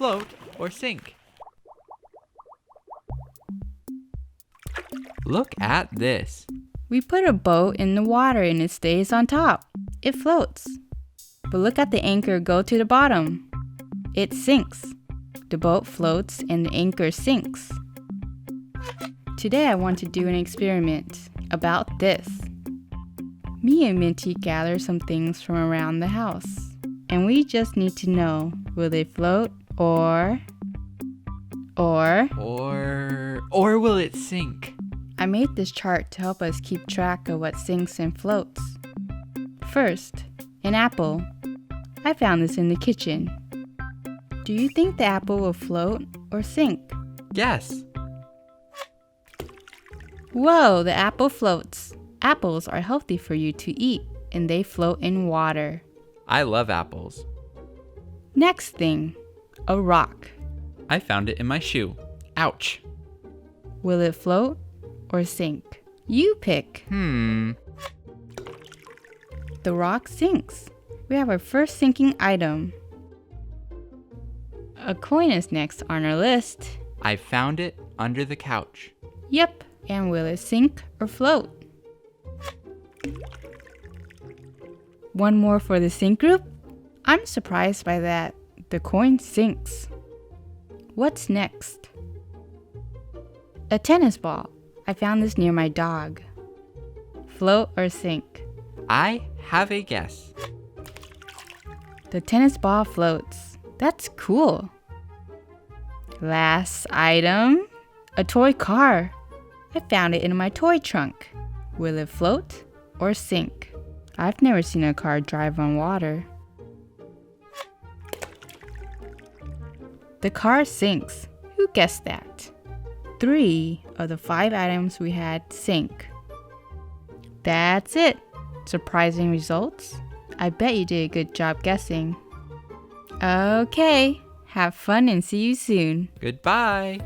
float or sink? Look at this. We put a boat in the water and it stays on top. It floats. But look at the anchor go to the bottom. It sinks. The boat floats and the anchor sinks. Today I want to do an experiment about this. Me and Minty gather some things from around the house. And we just need to know, will they float or will it sink? I made this chart to help us keep track of what sinks and floats. First, an apple. I found this in the kitchen. Do you think the apple will float or sink? Yes. Whoa, the apple floats. Apples are healthy for you to eat, and they float in water. I love apples. Next thing, a rock. I found it in my shoe. Ouch. Will it float or sink? You pick. Hmm. The rock sinks. We have our first sinking item. A coin is next on our list. I found it under the couch. Yep, and will it sink or float? One more for the sink group? I'm surprised by that. The coin sinks. What's next? A tennis ball. I found this near my dog. Float or sink? I have a guess. The tennis ball floats. That's cool. Last item, a toy car. I found it in my toy trunk. Will it float or sink? I've never seen a car drive on water. The car sinks. Who guessed that? 3 of the 5 items we had sink. That's it. Surprising results? I bet you did a good job guessing. Okay, have fun and see you soon. Goodbye.